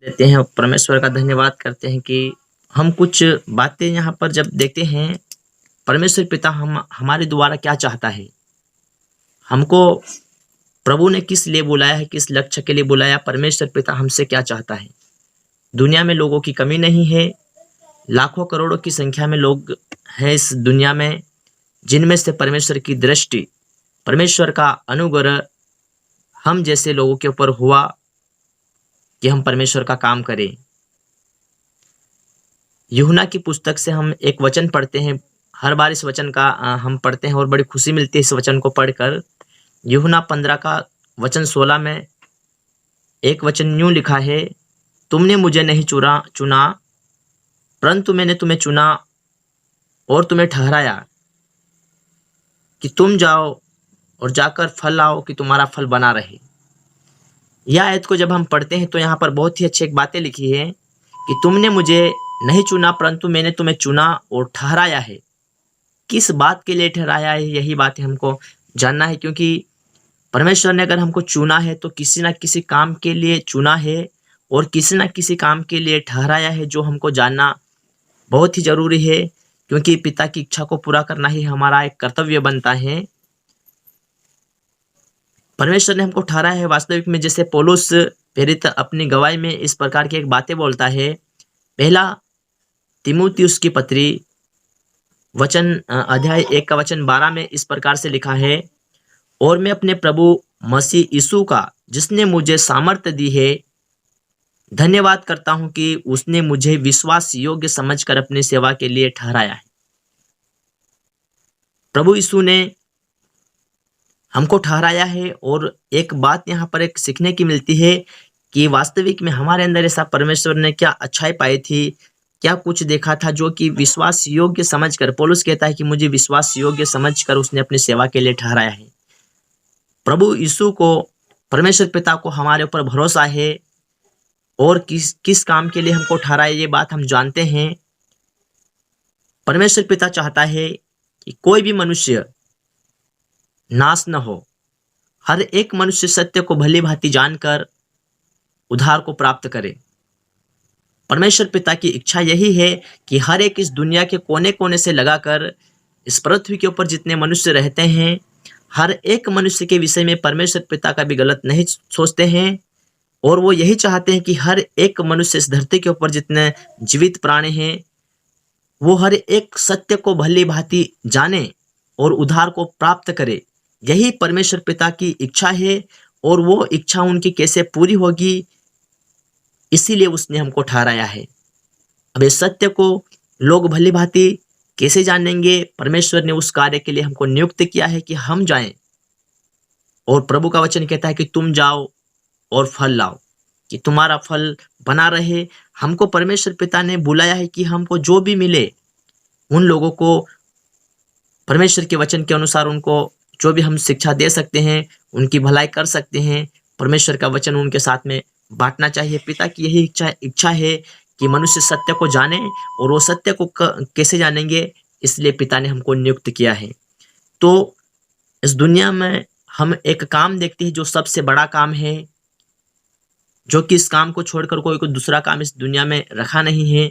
देते हैं और परमेश्वर का धन्यवाद करते हैं कि हम कुछ बातें यहाँ पर जब देखते हैं, परमेश्वर पिता हम हमारे द्वारा क्या चाहता है, हमको प्रभु ने किस लिए बुलाया है, किस लक्ष्य के लिए बुलाया, परमेश्वर पिता हमसे क्या चाहता है। दुनिया में लोगों की कमी नहीं है, लाखों करोड़ों की संख्या में लोग हैं इस दुनिया में, जिनमें से परमेश्वर की दृष्टि, परमेश्वर का अनुग्रह हम जैसे लोगों के ऊपर हुआ कि हम परमेश्वर का काम करें। यूहन्ना की पुस्तक से हम एक वचन पढ़ते हैं। हर बार इस वचन का हम पढ़ते हैं और बड़ी खुशी मिलती है इस वचन को पढ़कर। यूहन्ना 15 का वचन 16 में एक वचन यूं लिखा है, तुमने मुझे नहीं चुना, परंतु मैंने तुम्हें चुना और तुम्हें ठहराया कि तुम जाओ और जाकर फल लाओ कि तुम्हारा फल बना रहे। यह आयत को जब हम पढ़ते हैं तो यहाँ पर बहुत ही अच्छी एक बातें लिखी है कि तुमने मुझे नहीं चुना, परंतु मैंने तुम्हें चुना और ठहराया है। किस बात के लिए ठहराया है, यही बातें हमको जानना है, क्योंकि परमेश्वर ने अगर हमको चुना है तो किसी ना किसी काम के लिए चुना है और किसी ना किसी काम के लिए ठहराया है, जो हमको जानना बहुत ही जरूरी है, क्योंकि पिता की इच्छा को पूरा करना ही हमारा एक कर्तव्य बनता है। परमेश्वर ने हमको ठहराया है वास्तविक में, जैसे पौलुस प्रेरित अपनी गवाही में इस प्रकार की एक बातें बोलता है। पहला तीमुथियुस की पत्री अध्याय 1 का वचन 12 में इस प्रकार से लिखा है, और मैं अपने प्रभु मसीह यीशु का, जिसने मुझे सामर्थ्य दी है, धन्यवाद करता हूं कि उसने मुझे विश्वास योग्य समझकर अपनी सेवा के लिए ठहराया है। प्रभु यीशु ने हमको ठहराया है, और एक बात यहाँ पर एक सीखने की मिलती है कि वास्तविक में हमारे अंदर ऐसा परमेश्वर ने क्या अच्छाई पाई थी, क्या कुछ देखा था जो कि विश्वास योग्य समझकर, पौलुस कहता है कि मुझे विश्वास योग्य समझकर उसने अपनी सेवा के लिए ठहराया है। प्रभु यीशु को, परमेश्वर पिता को हमारे ऊपर भरोसा है, और किस किस काम के लिए हमको ठहराया ये बात हम जानते हैं। परमेश्वर पिता चाहता है कि कोई भी मनुष्य नाश न हो, हर एक मनुष्य सत्य को भली भांति जानकर उद्धार को प्राप्त करे। परमेश्वर पिता की इच्छा यही है कि हर एक इस दुनिया के कोने कोने से लगाकर इस पृथ्वी के ऊपर जितने मनुष्य रहते हैं, हर एक मनुष्य के विषय में परमेश्वर पिता का भी गलत नहीं सोचते हैं, और वो यही चाहते हैं कि हर एक मनुष्य इस धरती के ऊपर जितने जीवित प्राणी हैं, वो हर एक सत्य को भली भांति जाने और उद्धार को प्राप्त करे। यही परमेश्वर पिता की इच्छा है, और वो इच्छा उनकी कैसे पूरी होगी, इसीलिए उसने हमको ठहराया है। अब इस सत्य को लोग भली भांति कैसे जानेंगे? परमेश्वर ने उस कार्य के लिए हमको नियुक्त किया है कि हम जाएं, और प्रभु का वचन कहता है कि तुम जाओ और फल लाओ कि तुम्हारा फल बना रहे। हमको परमेश्वर पिता ने बुलाया है कि हमको जो भी मिले उन लोगों को परमेश्वर के वचन के अनुसार उनको जो भी हम शिक्षा दे सकते हैं, उनकी भलाई कर सकते हैं, परमेश्वर का वचन उनके साथ में बांटना चाहिए। पिता की यही इच्छा है कि मनुष्य सत्य को जाने, और वो सत्य को कैसे जानेंगे, इसलिए पिता ने हमको नियुक्त किया है। तो इस दुनिया में हम एक काम देखते हैं जो सबसे बड़ा काम है, जो कि इस काम को छोड़कर कोई दूसरा काम इस दुनिया में रखा नहीं है।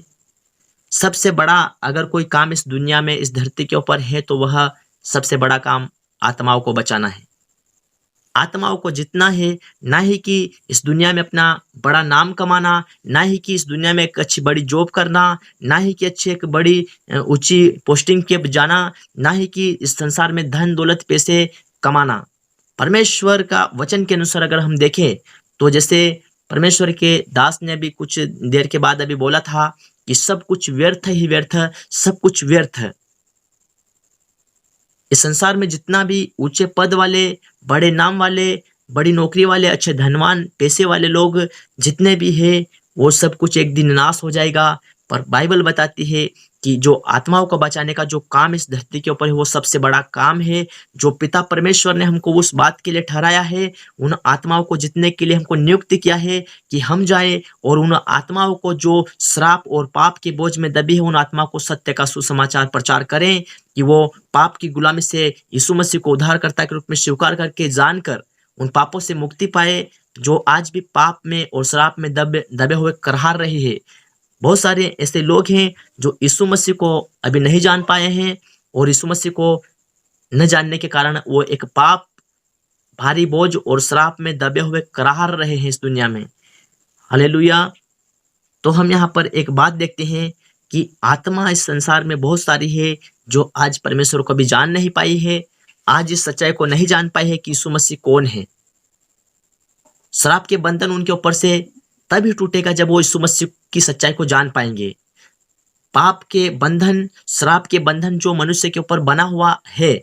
सबसे बड़ा अगर कोई काम इस दुनिया में, इस धरती के ऊपर है, तो वह सबसे बड़ा काम आत्माओं को बचाना है। आत्माओं को जितना है, ना ही कि इस दुनिया में अपना बड़ा नाम कमाना, ना ही कि इस दुनिया में एक अच्छी बड़ी जॉब करना, ना ही कि अच्छी एक बड़ी ऊंची पोस्टिंग के जाना, ना ही कि इस संसार में धन दौलत पैसे कमाना। परमेश्वर का वचन के अनुसार अगर हम देखें तो जैसे परमेश्वर के दास ने अभी कुछ देर के बाद अभी बोला था कि सब कुछ व्यर्थ ही व्यर्थ, सब कुछ व्यर्थ है। इस संसार में जितना भी ऊंचे पद वाले, बड़े नाम वाले, बड़ी नौकरी वाले, अच्छे धनवान पैसे वाले लोग जितने भी हैं, वो सब कुछ एक दिन नाश हो जाएगा। पर बाइबल बताती है कि जो आत्माओं को बचाने का जो काम इस धरती के ऊपर है, वो सबसे बड़ा काम है, जो पिता परमेश्वर ने हमको उस बात के लिए ठहराया है, उन आत्माओं को जितने के लिए हमको नियुक्त किया है कि हम जाएं और उन आत्माओं को जो श्राप और पाप के बोझ में दबी है, उन आत्माओं को सत्य का सुसमाचार प्रचार करें कि वो पाप की गुलामी से यीशु मसीह को उद्धारकर्ता के रूप में स्वीकार करके जानकर उन पापों से मुक्ति पाए, जो आज भी पाप में और श्राप में दबे दबे हुए करहार रहे हैं। बहुत सारे ऐसे लोग हैं जो यीशु मसीह को अभी नहीं जान पाए हैं, और यीशु मसीह को न जानने के कारण वो एक पाप, भारी बोझ और श्राप में दबे हुए कराहर रहे हैं इस दुनिया में। हालेलुया। तो हम यहाँ पर एक बात देखते हैं कि आत्मा इस संसार में बहुत सारी है जो आज परमेश्वर को भी जान नहीं पाई है, आज इस सच्चाई को नहीं जान पाई है कि यीशु मसीह कौन है। श्राप के बंधन उनके ऊपर से तभी टूटेगा जब वो यीशु मसीह की सच्चाई को जान पाएंगे। पाप के बंधन, श्राप के बंधन जो मनुष्य के ऊपर बना हुआ है,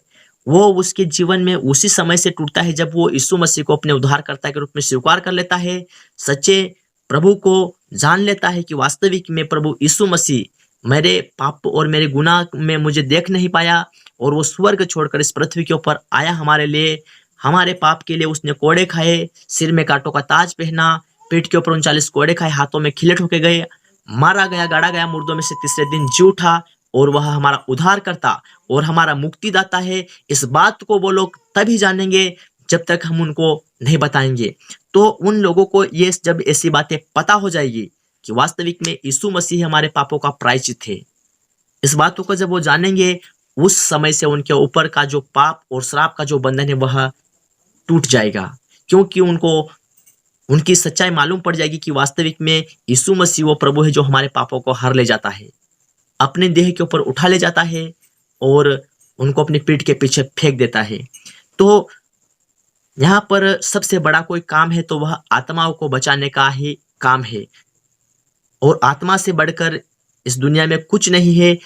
वो उसके जीवन में उसी समय से टूटता है जब वो यीशु मसीह को अपने उद्धारकर्ता के रूप में स्वीकार कर लेता है, सच्चे प्रभु को जान लेता है कि वास्तविक में प्रभु यीशु मसीह मेरे पाप और मेरे गुनाह में मुझे देख नहीं पाया, और वो स्वर्ग छोड़कर इस पृथ्वी के ऊपर आया हमारे लिए, हमारे पाप के लिए उसने कोड़े खाए, सिर में कांटों का ताज पहना, पीठ के ऊपर 39 कोड़े खाए, हाथों में खिले ठोके गए, मारा गया, गाड़ा गया, मुर्दों में से तीसरे दिन जी उठा, और वह हमारा उद्धार करता और हमारा मुक्तिदाता है। इस बात को वो लोग तभी जानेंगे जब तक हम उनको नहीं बताएंगे। तो उन लोगों को ये जब ऐसी बातें पता हो जाएगी कि वास्तविक में यीशु मसीह हमारे पापों का प्रायश्चित है, इस बातों को जब वो जानेंगे, उस समय से उनके ऊपर का जो पाप और श्राप का जो बंधन है वह टूट जाएगा, क्योंकि उनको उनकी सच्चाई मालूम पड़ जाएगी कि वास्तविक में यीशु मसीह वो प्रभु है जो हमारे पापों को हर ले जाता है, अपने देह के ऊपर उठा ले जाता है और उनको अपनी पीठ के पीछे फेंक देता है। तो यहाँ पर सबसे बड़ा कोई काम है तो वह आत्माओं को बचाने का ही काम है, और आत्मा से बढ़कर इस दुनिया में कुछ नहीं है।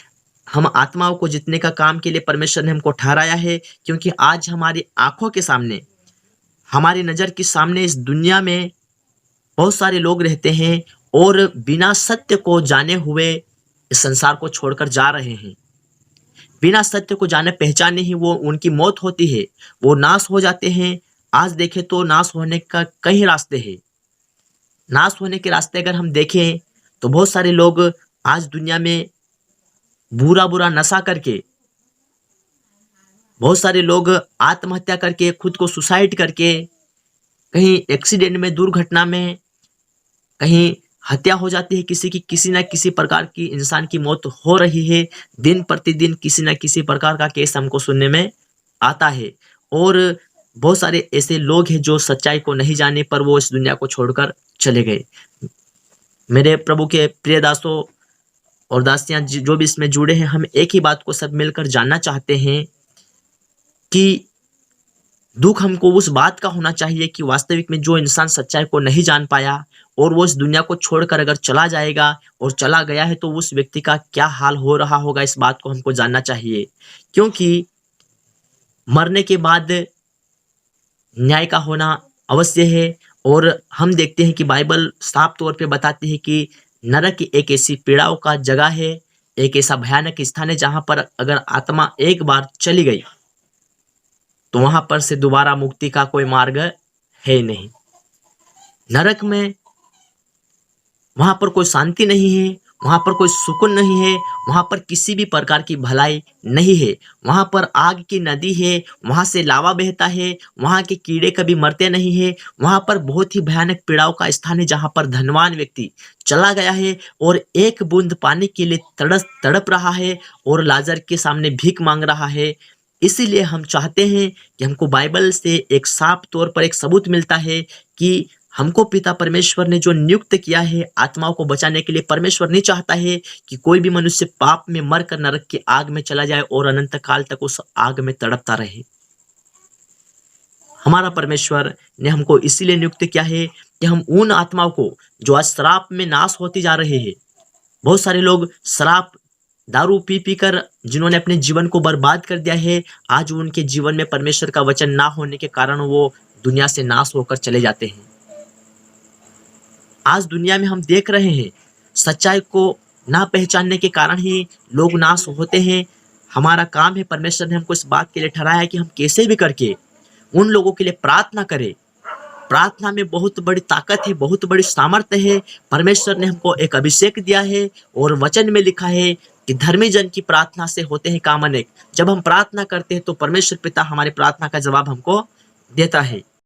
हम आत्माओं को जीतने का काम के लिए परमेश्वर ने हमको ठहराया है, क्योंकि आज हमारी आंखों के सामने, हमारी नज़र के सामने इस दुनिया में बहुत सारे लोग रहते हैं और बिना सत्य को जाने हुए इस संसार को छोड़कर जा रहे हैं। बिना सत्य को जाने पहचाने ही वो उनकी मौत होती है, वो नाश हो जाते हैं। आज देखें तो नाश होने का कई रास्ते हैं। नाश होने के रास्ते अगर हम देखें तो बहुत सारे लोग आज दुनिया में बुरा बुरा नशा करके, बहुत सारे लोग आत्महत्या करके, खुद को सुसाइड करके, कहीं एक्सीडेंट में, दुर्घटना में, कहीं हत्या हो जाती है किसी की, किसी न किसी प्रकार की इंसान की मौत हो रही है। दिन प्रतिदिन किसी न किसी प्रकार का केस हमको सुनने में आता है, और बहुत सारे ऐसे लोग हैं जो सच्चाई को नहीं जाने पर वो इस दुनिया को छोड़कर चले गए। मेरे प्रभु के प्रिय दासों और दासियां जो भी इसमें जुड़े हैं, हम एक ही बात को सब मिलकर जानना चाहते हैं कि दुख हमको उस बात का होना चाहिए कि वास्तविक में जो इंसान सच्चाई को नहीं जान पाया और वो इस दुनिया को छोड़कर अगर चला जाएगा और चला गया है तो उस व्यक्ति का क्या हाल हो रहा होगा, इस बात को हमको जानना चाहिए। क्योंकि मरने के बाद न्याय का होना अवश्य है, और हम देखते हैं कि बाइबल साफ तौर पे बताती है कि नरक एक ऐसी पीड़ाओं का जगह है, एक ऐसा भयानक स्थान है जहां पर अगर आत्मा एक बार चली गई तो वहां पर से दोबारा मुक्ति का कोई मार्ग है ही नहीं। नरक में वहां पर कोई शांति नहीं है, वहां पर कोई सुकून नहीं है, वहां पर किसी भी प्रकार की भलाई नहीं है। वहां पर आग की नदी है, वहां से लावा बहता है, वहां के कीड़े कभी मरते नहीं है। वहां पर बहुत ही भयानक पीड़ाओं का स्थान है जहां पर धनवान व्यक्ति चला गया है और एक बूंद पानी के लिए तड़प रहा है और लाजर के सामने भीख मांग रहा है। इसीलिए हम चाहते हैं कि हमको बाइबल से एक साफ तौर पर एक सबूत मिलता है कि हमको पिता परमेश्वर ने जो नियुक्त किया है आत्माओं को बचाने के लिए, परमेश्वर नहीं चाहता है कि कोई भी मनुष्य पाप में मरकर नरक की आग में चला जाए और अनंत काल तक उस आग में तड़पता रहे। हमारा परमेश्वर ने हमको इसीलिए नियुक्त किया है कि हम उन आत्माओं को जो आज शराब में नाश होती जा रहे हैं, बहुत सारे लोग शराब दारू पी पी कर जिन्होंने अपने जीवन को बर्बाद कर दिया है, आज उनके जीवन में परमेश्वर का वचन ना होने के कारण वो दुनिया से नाश होकर चले जाते हैं। आज दुनिया में हम देख रहे हैं सच्चाई को ना पहचानने के कारण ही लोग नाश होते हैं। हमारा काम है, परमेश्वर ने हमको इस बात के लिए ठहराया है कि हम कैसे भी करके उन लोगों के लिए प्रार्थना करें। प्रार्थना में बहुत बड़ी ताकत है, बहुत बड़ी सामर्थ्य है। परमेश्वर ने हमको एक अभिषेक दिया है और वचन में लिखा है कि धर्मी जन की प्रार्थना से होते हैं काम अनेक। जब हम प्रार्थना करते हैं तो परमेश्वर पिता हमारी प्रार्थना का जवाब हमको देता है।